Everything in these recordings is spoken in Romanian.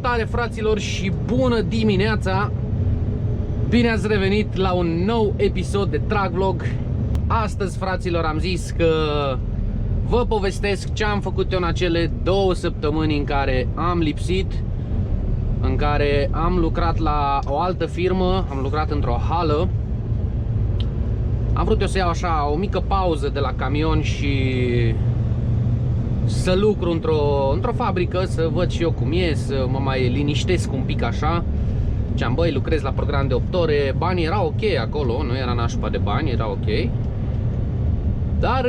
Salutare fraților și bună dimineața! Bine ați revenit la un nou episod de Truck Vlog. Astăzi, fraților, am zis că vă povestesc ce am făcut eu în acele 2 săptămâni în care am lipsit, în care am lucrat la o altă firmă, am lucrat într-o hală. Am vrut eu să iau așa o mică pauză de la camion și să lucru într-o fabrică, să văd și eu cum e, să mă mai liniștesc un pic așa. Ziceam, băi, lucrez la program de 8 ore, banii erau ok acolo, nu era nașpa de bani, era ok. Dar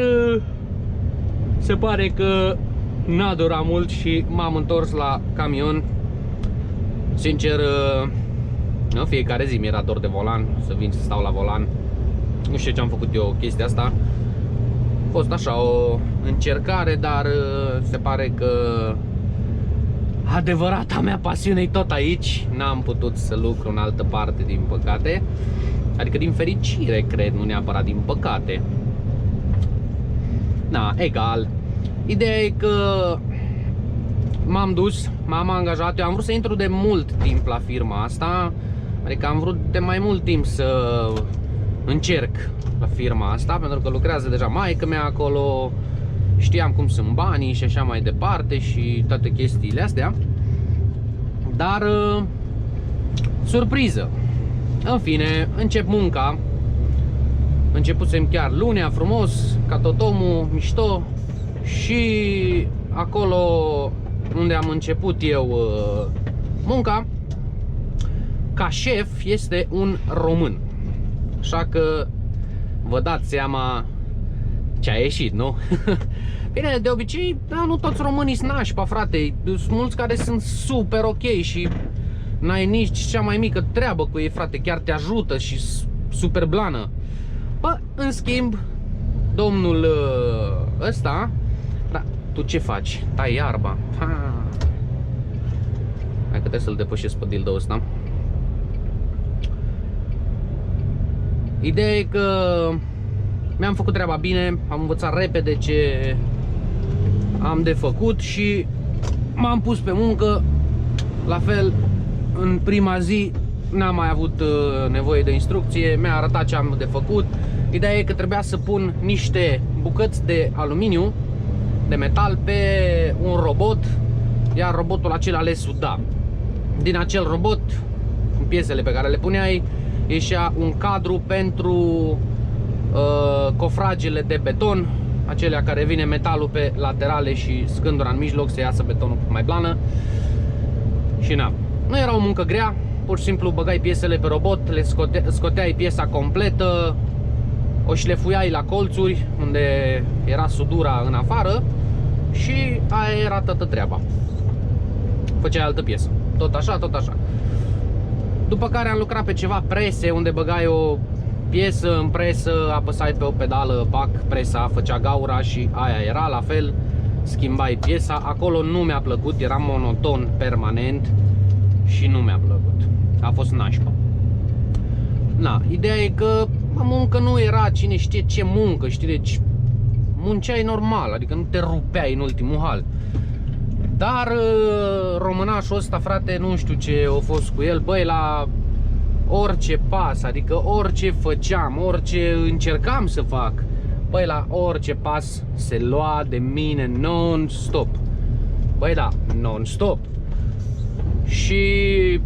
se pare că n-a durat mult și m-am întors la camion. Sincer, în fiecare zi mi-era dor de volan, să vin să stau la volan. Nu știu ce am făcut eu chestia asta. A fost așa o încercare, dar se pare că adevărata mea pasiune e tot aici. N-am putut să lucru în altă parte, din păcate. Adică din fericire, cred, nu neapărat din păcate. Na, egal. Ideea e că m-am dus, m-am angajat. Eu am vrut să intru de mult timp la firma asta. Adică am vrut de mai mult timp să încerc la firma asta, pentru că lucrează deja maică-mea acolo. Știam cum sunt banii și așa mai departe și toate chestiile astea. Dar surpriză. În fine, încep munca. Începusem chiar lunea, frumos, ca tot omul, mișto. Și acolo unde am început eu munca, ca șef este un român. Așa că vă dați seama ce a ieșit, nu? Bine, de obicei, da, nu toți românii sunt nașpa, frate. Sunt mulți care sunt super ok și n-ai nici cea mai mică treabă cu ei, frate. Chiar te ajută și super blană. Bă, în schimb, domnul ăsta, da, tu ce faci? Tai iarba. Ha. Hai că trebuie să-l depășesc pe dildo ăsta. Ideea e că mi-am făcut treaba bine, am învățat repede ce am de făcut și m-am pus pe muncă. La fel, în prima zi n-am mai avut nevoie de instrucție, mi-a arătat ce am de făcut. Ideea e că trebuia să pun niște bucăți de aluminiu, de metal, pe un robot, iar robotul acela le suda. Din acel robot, în piesele pe care le puneai, ieșea un cadru pentru cofragele de beton, acelea care vine metalul pe laterale și scândura în mijloc să iasă betonul mai plană. Și na, nu era o muncă grea, pur și simplu băgai piesele pe robot, le scoteai piesa completă, o șlefuiai la colțuri unde era sudura în afară și aia era toată treaba. Făceai altă piesă, tot așa, tot așa. După care am lucrat pe ceva prese, unde băgai o piesă în presă, apăsai pe o pedală, pac, presa făcea gaura și aia era, la fel, schimbai piesa. Acolo nu mi-a plăcut, era monoton permanent și nu mi-a plăcut. A fost nașpa. Na, ideea e că muncă nu era cine știe ce muncă, știi, deci munceai normal, adică nu te rupeai în ultimul hal. Dar românașul ăsta, frate, nu știu ce a fost cu el, băi, la orice pas, adică orice făceam, orice încercam să fac, băi, la orice pas se lua de mine non-stop. Băi, da, non-stop. Și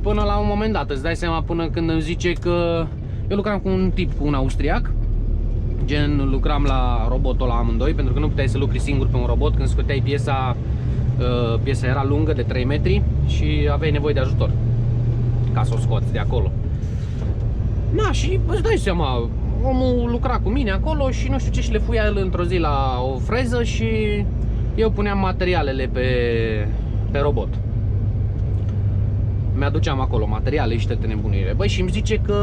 până la un moment dat, îți dai seama, până când îmi zice că eu lucram cu un tip, cu un austriac, gen lucram la robotul ăla amândoi, pentru că nu puteai să lucri singur pe un robot. Când scoteai piesa, piesa era lungă de 3 metri și aveai nevoie de ajutor ca să o scoți de acolo. Na, și îți dai seama, omul lucra cu mine acolo și nu știu ce șlefuia el într-o zi la o freză și eu puneam materialele pe robot. Mi-aduceam acolo materiale și toate nebunire. Băi, și îmi zice că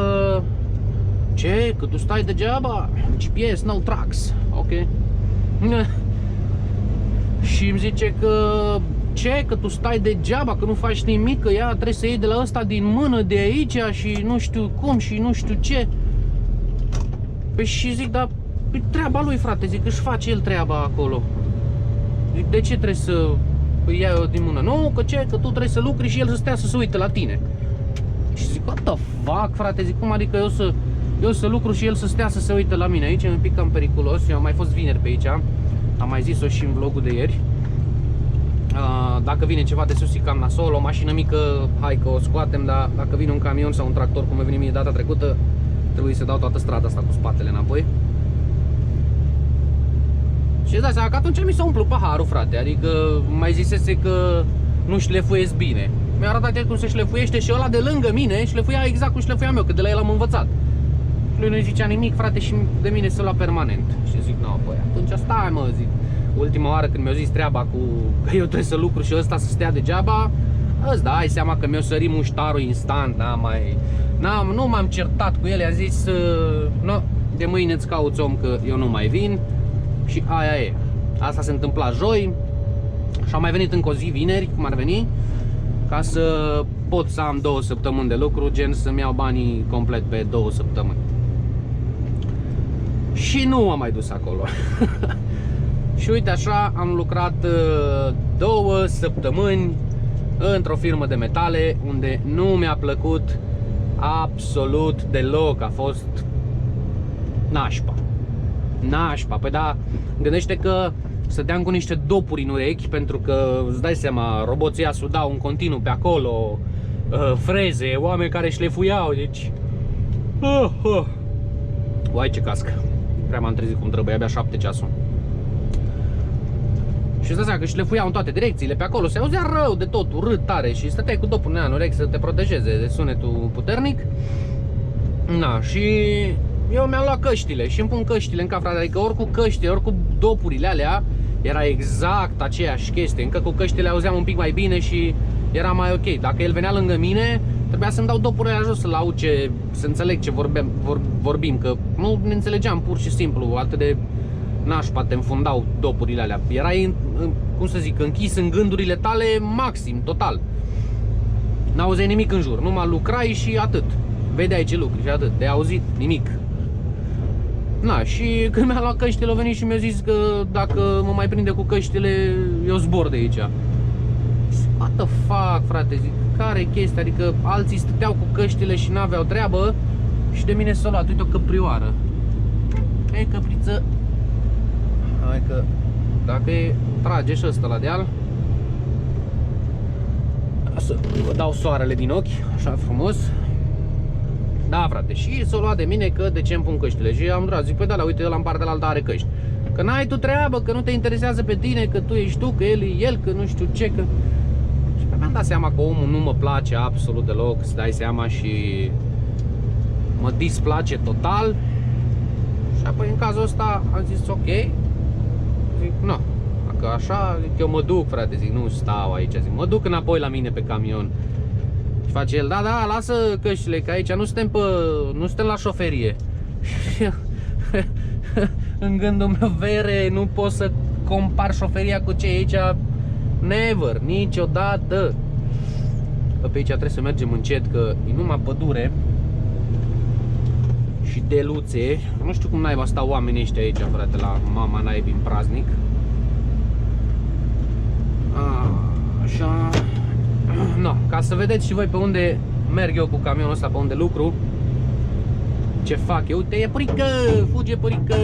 ce? Că tu stai degeaba? GPS, no tracks. Ok. Și îmi zice că ce? Că tu stai degeaba, că nu faci nimic, că ea trebuie să iei de la ăsta din mână de aici și nu știu cum și nu știu ce. Păi și zic, dar treaba lui, frate, zic, își face el treaba acolo. Zic, de ce trebuie să Păi ia eu din mână. Nu, că ce? Că tu trebuie să lucri și el să stea să se uite la tine. Și zic, what the fuck, frate? Zic, cum adică eu să lucru și el să stea să se uite la mine? Aici e un pic cam periculos. Eu am mai fost vineri pe aici. Am mai zis-o și în vlogul de ieri. Dacă vine ceva de sus, e cam nasol. O mașină mică, hai că o scoatem. Dar dacă vine un camion sau un tractor, cum a venit mie data trecută, trebuie să dau toată strada asta cu spatele înapoi. Și îți dai seama că atunci mi s-a umplut paharul, frate. Adică mai zisese că nu șlefuiesc bine. Mi-a arătat el cum se șlefuiește și ăla de lângă mine șlefuia exact cum șlefuiam eu, că de la el am învățat. Și lui nu-i zicea nimic, frate, și de mine se lua permanent. Și zic, no, păi atunci stai, mă, zic. Ultima oară când mi-a zis treaba cu că eu trebuie să lucru și ăsta să stea degeaba, îți dai seama că mi-a sărit muștarul instant, nu m-am certat cu el, i-a zis, no, de mâine îți cauți om că eu nu mai vin. Și aia e. Asta se întâmpla joi și am mai venit încă o zi vineri, cum ar veni, ca să pot să am 2 săptămâni de lucru, gen să-mi iau banii complet pe 2 săptămâni. Și nu m-am mai dus acolo. Și uite așa, am lucrat 2 săptămâni într-o firmă de metale unde nu mi-a plăcut absolut deloc. A fost nașpa. Nașpa, păi da, gândește că stăteam cu niște dopuri în urechi, pentru că îți dai seama, roboții ăia sudau în continuu pe acolo, freze, oameni care șlefuiau, deci uai ce cască. Prea m-am trezit cum trebuie, abia 7 ceasul. Și îți dai seama că șlefuiau în toate direcțiile pe acolo, se auzea rău de tot, urât tare, și stăteai cu dopul în urechi să te protejeze de sunetul puternic. Na, și eu mi-am luat căștile și îmi pun căștile în cap, frate, adică ori cu căștile, ori cu dopurile alea, era exact aceeași chestie. Încă cu căștile auzeam un pic mai bine și era mai ok. Dacă el venea lângă mine, trebuia să-mi dau dopurile la jos să-l aud să înțeleg ce vorbim, că nu ne înțelegeam pur și simplu, atât de nașpa te înfundau dopurile alea. Erai, cum să zic, închis în gândurile tale maxim, total. N-auzeai nimic în jur, numai lucrai și atât. Vedeai ce lucri și atât, de auzit nimic. Na, și când mi-a luat căștile, a venit și mi-a zis că dacă mă mai prinde cu căștile, eu zbor de aici. What the fuck, frate, zic, care chestia? Adică alții stăteau cu căștile și n-aveau treabă și de mine s-a luat, uite o căprioară. E căpriță. Hai că dacă e, trage și ăsta la deal. Să vă dau soarele din ochi, așa frumos. Da, frate, și s-o luat de mine că de ce îmi pun căștile. Și am durat, zic, păi da, la uite, ăla în partea altă are căști. Că n-ai tu treabă, că nu te interesează pe tine, că tu ești tu, că el e el, că nu știu ce, că... Și mi-am dat seama că omul nu mă place absolut deloc, să dai seama, și mă displace total. Și apoi în cazul ăsta am zis, ok, zic, nu, dacă așa, zic, eu mă duc, frate, zic, nu stau aici, zic, mă duc înapoi la mine pe camion. Și face el, da, da, lasă căștile, că aici nu suntem la șoferie. În gândul meu, vere, nu pot să compar șoferia cu ce e aici. Never, niciodată. Pe aici trebuie să mergem încet, că e numai pădure și deluțe. Nu știu cum naiba stau oamenii ăștia aici, frate, la mama naibii în praznic. Așa. No, ca să vedeți și voi pe unde merg eu cu camionul ăsta, pe unde lucru, ce fac eu. Uite, e părică, fuge părică.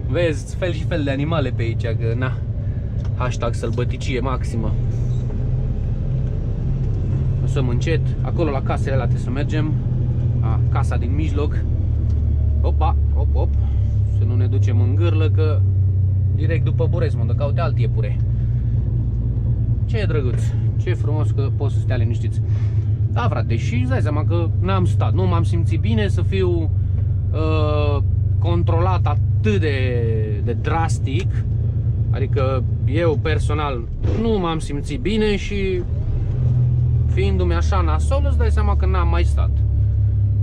Vezi, fel și fel de animale pe aici, că na, hashtag sălbăticie maximă. O să încet, acolo la casele alea trebuie să mergem. Casa din mijloc. Opa, op, op. Să nu ne ducem în gârlă, că direct după Burescu mă dă caute alt iepure. Ce e drăguț, ce e frumos că poți să stea liniștiți. Da, frate, și îți dai seama că n-am stat, nu m-am simțit bine să fiu controlat atât de drastic. Adică eu personal nu m-am simțit bine și fiindu-mi așa nasol, îți dai seama că n-am mai stat.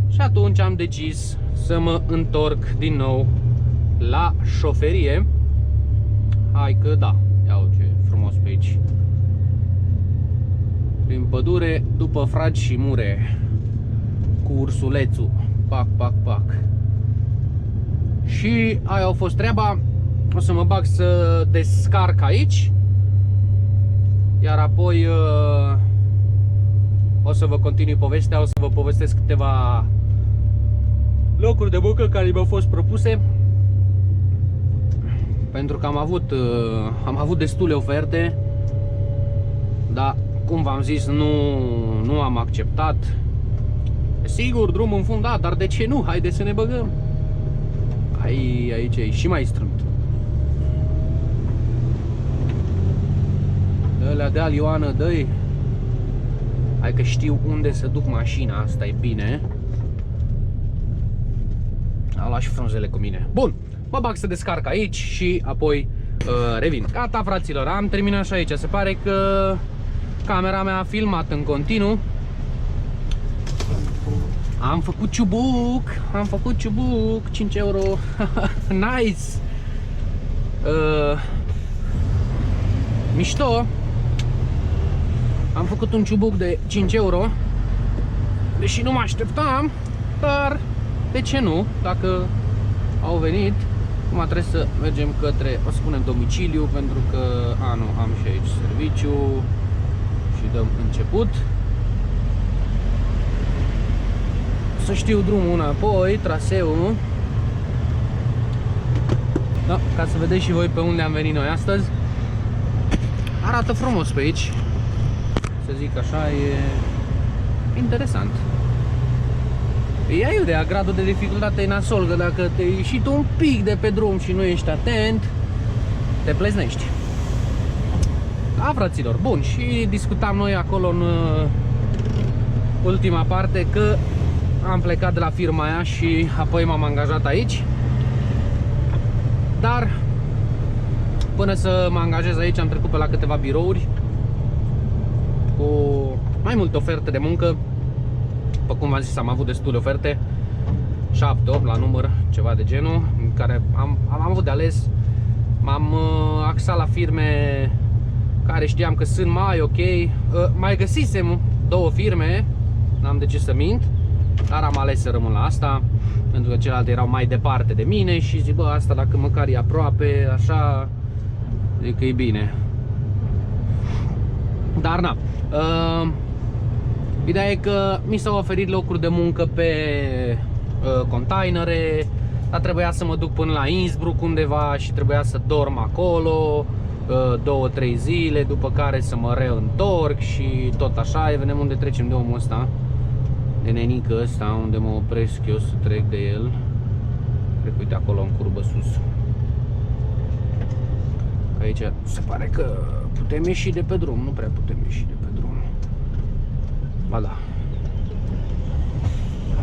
Și atunci am decis să mă întorc din nou la șoferie. Hai că da, iau ce frumos pe aici. Prin pădure, după fragi și mure, cu ursulețul, pac, pac, pac. Și aia a fost treaba. o să mă bag să descarc aici, iar apoi o să vă continui povestea, o să vă povestesc câteva locuri de muncă care mi-au fost propuse, pentru că am avut destule oferte, dar cum v-am zis, nu am acceptat. Sigur, drum înfundat, dar de ce nu? Haide să ne băgăm. Aici e și mai strâmt. Dă-lea de-al, Ioană, dă-i. Hai că știu unde să duc mașina, asta e bine. Am luat și frunzele cu mine. Bun, mă bag să descarc aici și apoi revin. Gata, fraților, am terminat și aici. Se pare că camera mea a filmat în continuu. Am făcut ciubuc, 5 euro. Nice. Mișto. Am făcut un ciubuc de 5 euro, deși nu mă așteptam, dar de ce nu, dacă au venit. Acum trebuie să mergem către, o să spunem, domiciliu, pentru că, nu, am și aici serviciu și dăm început. Să știu drumul înapoi, traseul. Da, ca să vedeți și voi pe unde am venit noi astăzi. Arată frumos pe aici, să zic așa, e interesant. Ia iudea, gradul de dificultate e nasol, că dacă te ieși tu un pic de pe drum și nu ești atent, te pleznești. Da, fraților, bun, și discutam noi acolo în ultima parte că am plecat de la firma aia și apoi m-am angajat aici. Dar până să mă angajez aici am trecut pe la câteva birouri cu mai multe oferte de muncă. După cum v-am zis, am avut destule oferte, 7-8 la număr, ceva de genul, în care am avut de ales. M-am axat la firme care știam că sunt mai ok. Mai găsisem 2 firme, n-am de ce să mint, dar am ales să rămân la asta, pentru că celelalte erau mai departe de mine și zic, bă, asta dacă măcar e aproape, așa, zic că e bine. Dar na, ideea e că mi s-au oferit locuri de muncă pe containere, dar trebuia să mă duc până la Innsbruck undeva și trebuia să dorm acolo 2-3 zile, după care să mă reîntorc și tot așa. Vedem unde trecem de omul ăsta, de nenică ăsta, unde mă opresc eu să trec de el. Cred că uite acolo în curbă sus. Aici se pare că putem ieși de pe drum, nu prea putem ieși de pe drum. Ba da.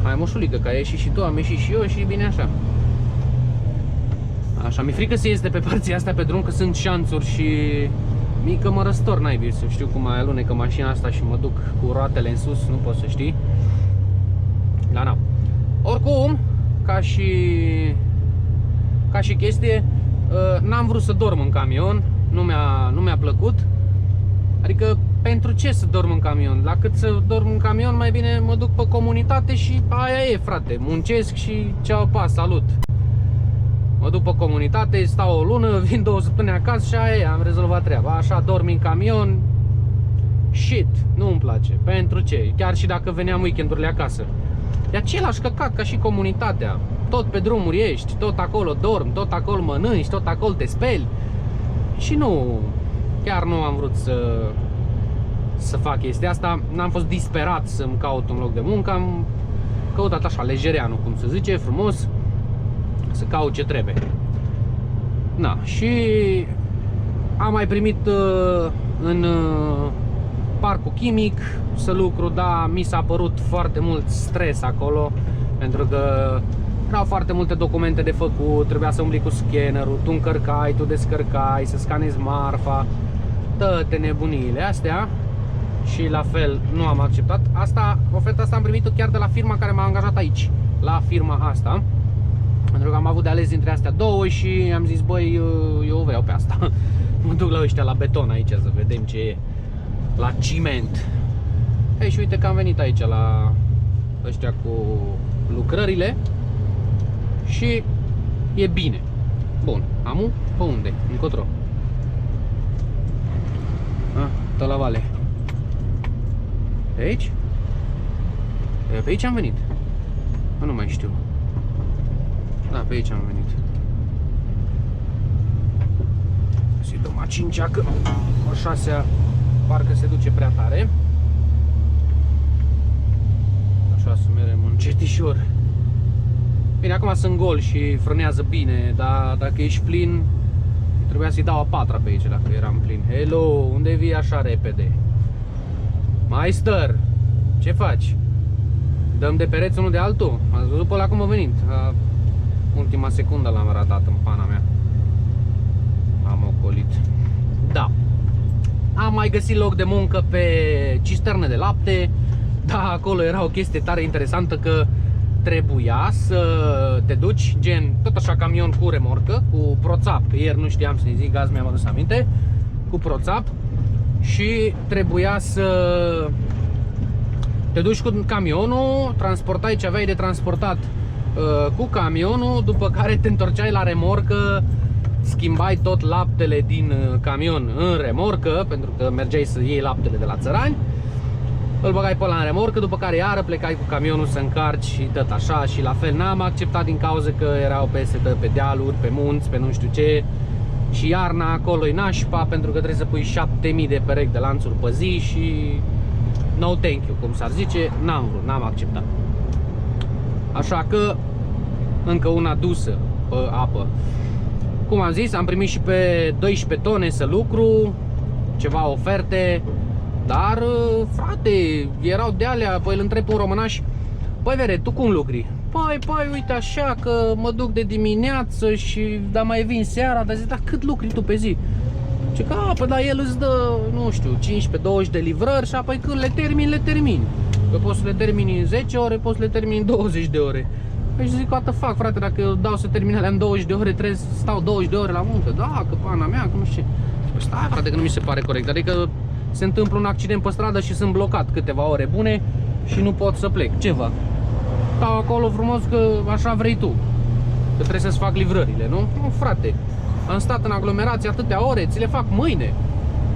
Hai, moșulică, că ai ieșit și tu, am ieșit și eu și bine așa. Așa, mi-e frică să ies de pe partea asta pe drum, că sunt șanțuri și mică mă răstor, naibii, să știu cum mai alunecă mașina asta și mă duc cu roatele în sus, nu poți să știi. Da, na. Oricum, ca și chestie, n-am vrut să dorm în camion, nu mi-a plăcut. Adică, pentru ce să dorm în camion? La cât să dorm în camion, mai bine mă duc pe comunitate și aia e, frate. Muncesc și ceau, pa, salut. Mă duc pe comunitate, stau o lună, vin 2 săptămâni acasă și aia e, am rezolvat treaba. Așa, dormi în camion, shit, nu-mi place. Pentru ce? Chiar și dacă veneam weekendurile acasă. E același căcat ca și comunitatea. Tot pe drumuri ești, tot acolo dormi, tot acolo mănânci, tot acolo te speli. Și nu, chiar nu am vrut să fac chestia asta. N-am fost disperat să-mi caut un loc de muncă. Am căutat așa, lejereanu, cum se zice, frumos, să caut ce trebuie. Na, și am mai primit în parcul chimic să lucru, dar mi s-a părut foarte mult stres acolo, pentru că erau foarte multe documente de făcut, trebuia să umbli cu scannerul, tu încărcai, tu descărcai, să scanezi marfa, toate nebuniile astea. Și la fel nu am acceptat. Oferta asta am primit-o chiar de la firma care m-a angajat aici, la firma asta, pentru că am avut de ales dintre astea 2 și am zis, băi, eu vreau pe asta. Mă duc la ăștia la beton aici să vedem ce e, la ciment. Ei, și uite că am venit aici la ăștia cu lucrările și e bine. Bun, amu? Pe unde? Încotro. Tot la vale. Pe aici? Pe aici am venit. Nu mai știu. Da, pe aici am venit. Să-i dăm a 5-a, că a 6-a parcă se duce prea tare. Așa să mergem încetișor. Bine, acum sunt gol și frânează bine, dar dacă ești plin, trebuia să-i dau a 4-a pe aici dacă eram plin. Hello, unde vii așa repede? Meister, ce faci? Dăm de pereți unul de altul? Ați văzut pe ăla cum a venit? Ultima secundă l-am ratat în pana mea. Am ocolit. Da. Am mai găsit loc de muncă pe cisterne de lapte. Da, acolo era o chestie tare interesantă, că trebuia să te duci, gen, tot așa camion cu remorcă, cu proțap, că ieri nu știam să-i zic, azi mi-am adus aminte, cu proțap, și trebuia să te duci cu camionul, transportai ce aveai de transportat cu camionul, după care te întorceai la remorcă, schimbai tot laptele din camion în remorcă, pentru că mergeai să iei laptele de la țărani, îl băgai pe ăla în remorcă, după care iară plecai cu camionul să încarci și tot așa. Și la fel n-am acceptat din cauza că erau pe dealuri, pe munți, pe nu știu ce. Și iarna acolo e nașpa, pentru că trebuie să pui 7000 de perechi de lanțuri pe zi și no thank you, cum s-ar zice, n-am vrut, n-am acceptat. Așa că încă una dusă pe apă. Cum am zis, am primit și pe 12 tone să lucru, ceva oferte. Dar, frate, erau de alea, păi îl întreb pe un românaș: păi vere, tu cum lucri? Păi, uite așa, că mă duc de dimineață și da mai vin seara. Dar zic, dar cât lucri tu pe zi? Ce că, păi da, el îți dă, nu știu, 15-20 de livrări și apoi când le termini. Că poți să le termini în 10 ore, poți să le termini în 20 de ore. Păi zic, what the fuck, frate, dacă eu dau să termin alea în 20 de ore, trebuie să stau 20 de ore la muncă. Da, că pana mea, că nu știu. Păi stai, frate, că nu mi se pare corect. Adică se întâmplă un accident pe stradă și sunt blocat câteva ore bune și nu pot să plec. Ceva. Stau acolo frumos că așa vrei tu, că trebuie să-ți fac livrările, nu? Nu, frate. Am stat în aglomerație atâtea ore, ți le fac mâine.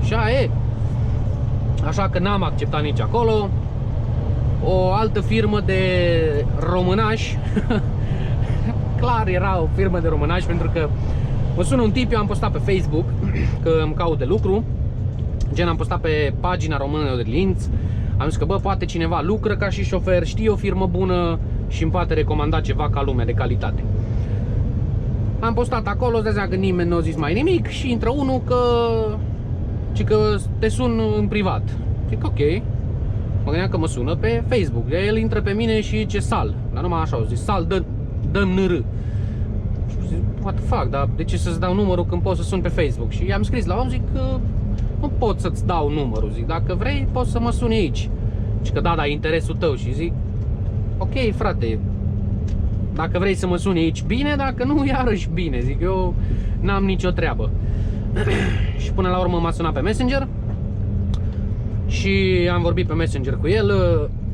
Și aia e. Așa că n-am acceptat nici acolo. O altă firmă de românași. Clar era o firmă de românași, pentru că mă sună un tip, eu am postat pe Facebook că îmi caut de lucru. Gen, am postat pe pagina română de Linz. Am zis că, bă, poate cineva lucră ca și șofer, știe o firmă bună și îmi poate recomanda ceva ca lume de calitate. Am postat acolo, îți dai seama că nimeni nu a zis mai nimic și intră unul că te sun în privat. Zic, ok. Mă gândeam că mă sună pe Facebook. El intră pe mine și zice Sal. Dar numai așa, au zis Sal, dă-mi NR. Și zic, what the fuck, dar de ce să-ți dau numărul când poți să sun pe Facebook? Și i-am scris la om, zic că nu pot să-ți dau numărul, zic, dacă vrei poți să mă suni aici. Și că da, interesul tău. Și zic, ok, frate, dacă vrei să mă suni aici, bine, dacă nu, iarăși bine. Zic, eu n-am nicio treabă. Și până la urmă m-a sunat pe Messenger și am vorbit pe Messenger cu el.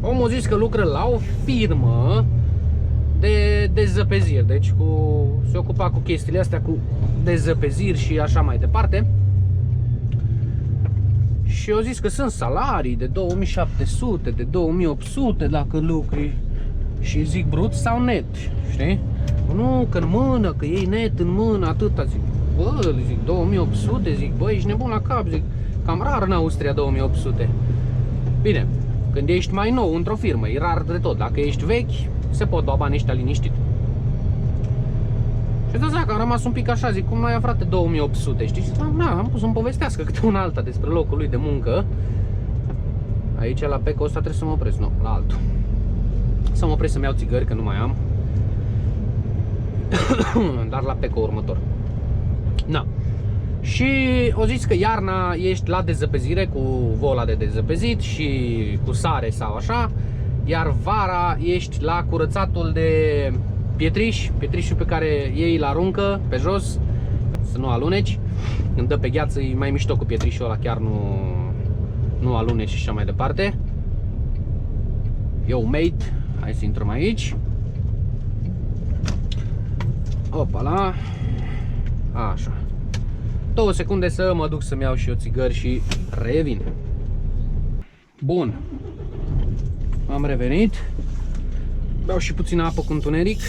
Omul a zis că lucră la o firmă de dezăpeziri. Deci se ocupa cu chestiile astea, cu dezăpeziri și așa mai departe. Și eu zis că sunt salarii de 2700, de 2800 dacă lucri. Și zic, brut sau net, știi? Nu, că în mână, că iei net în mână, atâta. Zic, bă, zic, 2800, zic, bă, ești nebun la cap. Zic, cam rar în Austria 2800. Bine, când ești mai nou într-o firmă, e rar de tot. Dacă ești vechi, se pot lua banii ăștia liniștit. Și da, că am rămas un pic așa, zic, cum mai ia, frate, 2800, știi? Și am pus să-mi povestească câte una alta despre locul lui de muncă. Aici, la Peco ăsta, trebuie să mă opresc, nu, la altul. Să mă opresc să-mi iau țigări, că nu mai am. Dar la Peco următor. Na. Și o zis că iarna ești la dezăpezire cu vola de dezăpezit și cu sare sau așa. Iar vara ești la curățatul de pietrișul pe care ei îl aruncă pe jos, să nu aluneci. Când dă pe gheață e mai mișto cu pietrișul ăla, chiar nu aluneci și așa mai departe. Yo, mate, hai să intrăm aici. Opa la. Așa. 2 secunde să mă duc să-mi iau și eu țigări și revin. Bun. Am revenit. Beau și puțină apă cu întuneric.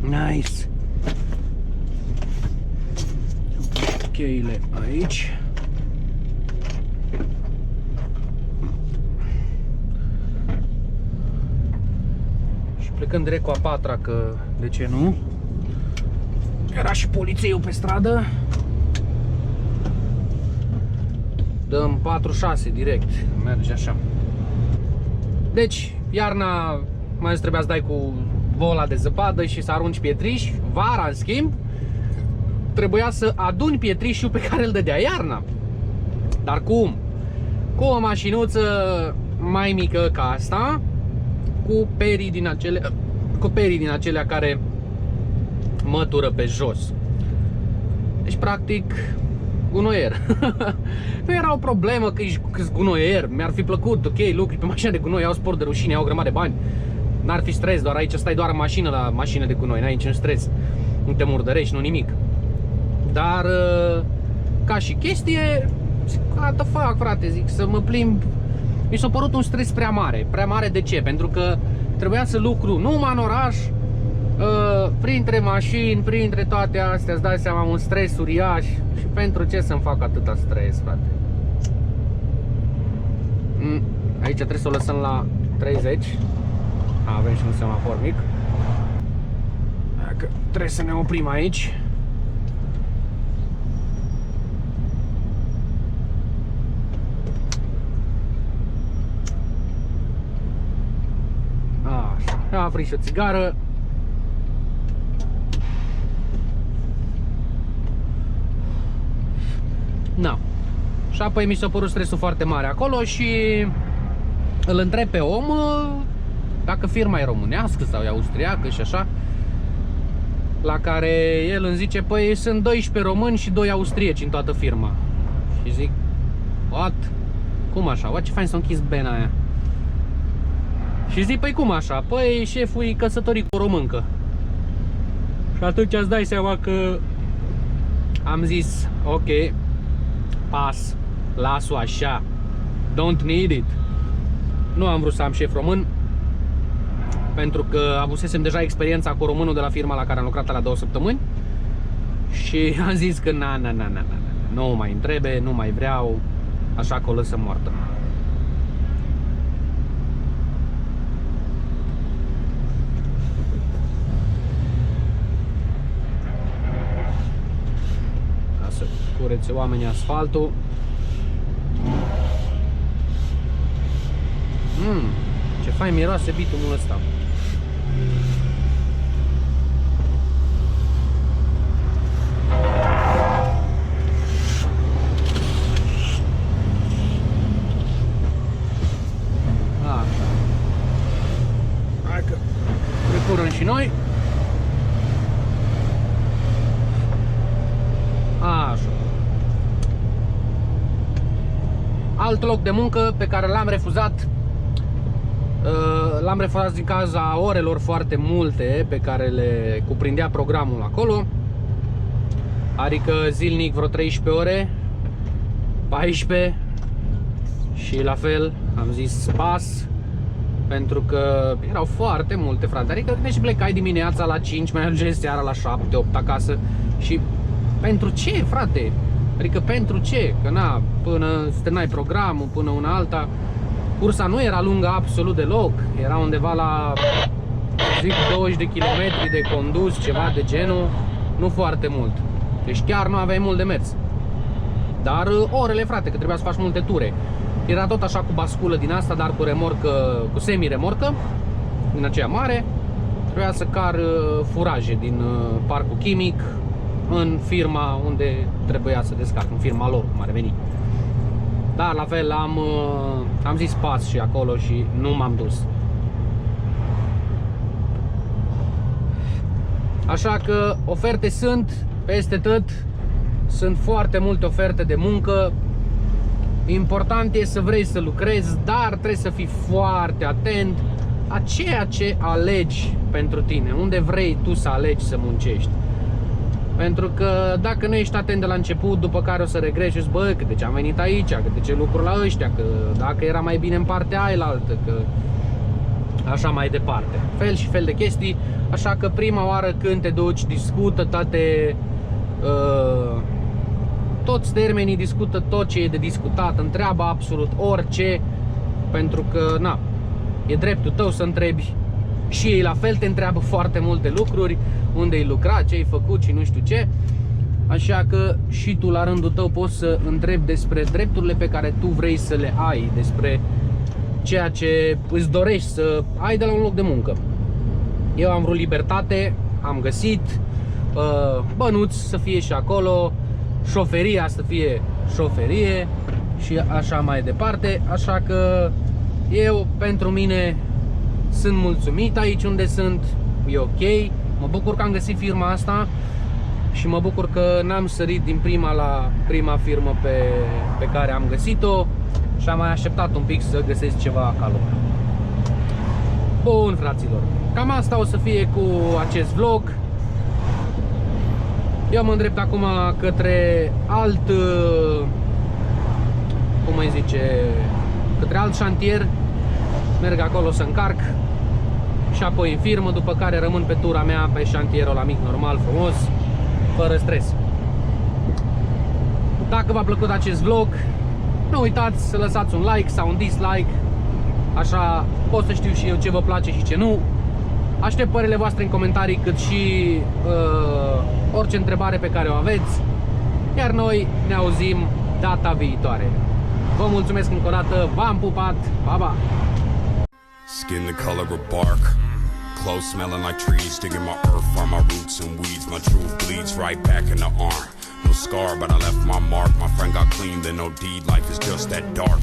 Nice. Cheile aici. Și plecând direct cu a 4-a, că de ce nu? Era și polițeiul pe stradă. Dăm 4-6 direct. Merge așa. Deci, iarna mai trebuia să dai cu bola de zăpadă și să arunci pietriș. Vara, în schimb, trebuia să aduni pietrișul pe care îl dădea iarna. Dar cum? Cu o mașinuță mai mică ca asta, cu perii din acelea care mătură pe jos. Deci, practic, gunoier. Nu era o problemă că ești gunoier. Mi-ar fi plăcut, ok, lucri pe mașina de gunoi, au spor de rușine, au o grămadă de bani. N-ar fi stres, doar aici stai doar în mașină la mașină de gunoi, n-ai niciun stres. Nu te murdărești, nu nimic. Dar ca și chestie, zic, what the fuck, frate, zic, să mă plimb. Mi s-a părut un stres prea mare. Prea mare de ce? Pentru că trebuia să lucru numai în oraș, printre mașini, printre toate astea, îți dai seama, un stres uriaș. Și pentru ce să-mi fac atâta stres, frate? Aici trebuie să o lăsăm la 30. Avem și un semafor mic. Dacă trebuie să ne oprim aici. Așa, am aprins și o țigară. Na. Și apoi mi s-a părut stresul foarte mare acolo și îl întreb pe om dacă firma e românească sau e austriacă și așa. La care el îmi zice, păi sunt 12 români și 2 austrieci în toată firma. Și zic, what? Cum așa? What, ce fain să închis bena aia? Și zic, păi cum așa? Păi șeful e căsătorit cu o româncă. Și atunci îți dai seama că am zis, ok, pas, las-o așa, don't need it. Nu am vrut să am șef român, pentru că avusesem deja experiența cu românul de la firma la care am lucrat la 2 săptămâni. Și am zis că nu mai îmi trebuie, nu mai vreau, așa că o lăsăm moartă. Ca să curețe oamenii asfaltul. Ce fain miroase bitumul ăsta. Hai că recurăm și noi. Așa. Alt loc de muncă pe care l-am refuzat. L-am refuzat din cauza orelor foarte multe pe care le cuprindea programul acolo. Adică zilnic vreo 13 ore, 14. Și la fel am zis pas, pentru că erau foarte multe, frate. Adică deci plecai dimineața la 5, mai ajungeai seara la 7, 8 acasă. Și pentru ce, frate? Adică pentru ce? Că na, până terminai programul, până una alta. Cursa nu era lungă absolut deloc, era undeva la, zic, 20 de kilometri de condus, ceva de genul, nu foarte mult. Deci chiar nu aveai mult de mers. Dar orele, frate, că trebuia să faci multe ture. Era tot așa cu basculă din asta, dar cu remorcă, cu semi-remorcă, din aceea mare. Trebuia să car furaje din parcul chimic în firma unde trebuia să descarc, în firma lor, cum ar veni. Dar la fel am zis pas și acolo și nu m-am dus. Așa că oferte sunt peste tot. Sunt foarte multe oferte de muncă. Important e să vrei să lucrezi, dar trebuie să fii foarte atent a ceea ce alegi pentru tine, unde vrei tu să alegi să muncești. Pentru că dacă nu ești atent de la început, după care o să regreți și zici, bă, că de ce am venit aici, că de ce lucru la ăștia, că dacă era mai bine în partea ailaltă, că așa mai departe. Fel și fel de chestii, așa că prima oară când te duci, discută toți termenii, discută tot ce e de discutat, întreabă absolut orice, pentru că, na, e dreptul tău să întrebi. Și ei la fel te întreabă foarte multe lucruri, unde ai lucrat, ce ai făcut și nu știu ce. Așa că și tu la rândul tău poți să întrebi despre drepturile pe care tu vrei să le ai, despre ceea ce îți dorești să ai de la un loc de muncă. Eu am vrut libertate, am găsit, bănuți să fie și acolo, șoferia să fie șoferie și așa mai departe. Așa că eu, pentru mine, sunt mulțumit aici unde sunt, e ok. Mă bucur că am găsit firma asta și mă bucur că n-am sărit din prima la prima firmă pe care am găsit-o și am mai așteptat un pic să găsesc ceva ca lumea. Bun, fraților, cam asta o să fie cu acest vlog. Eu mă îndrept acum către alt, cum îi zice, către alt șantier. Merg acolo să încarc și apoi în firmă, după care rămân pe tura mea pe șantierul la mic, normal, frumos, fără stres. Dacă v-a plăcut acest vlog, nu uitați să lăsați un like sau un dislike, așa pot să știu și eu ce vă place și ce nu. Aștept părerile voastre în comentarii, cât și orice întrebare pe care o aveți. Iar noi ne auzim data viitoare. Vă mulțumesc încă o dată, v-am pupat, pa, pa! Skin the color of bark, clothes smelling like trees, digging my earth, find my roots and weeds, my truth bleeds right back in the arm. No scar, but I left my mark, my friend got clean, then no deed, life is just that dark.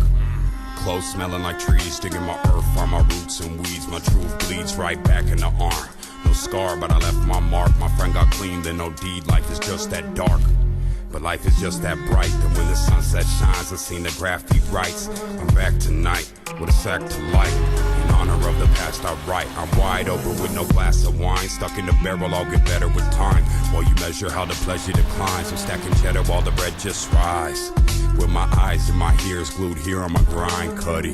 Clothes smelling like trees, digging my earth, find my roots and weeds, my truth bleeds right back in the arm. No scar, but I left my mark, my friend got clean, then no deed, life is just that dark. But life is just that bright, that when the sunset shines, I seen the graffiti writes, I'm back tonight, with a sack to light. In honor of the past I write, I'm wide open with no glass of wine. Stuck in the barrel, I'll get better with time. While you measure how the pleasure declines, I'm stacking cheddar while the bread just rise. With my eyes and my ears glued here on my grind, cutty.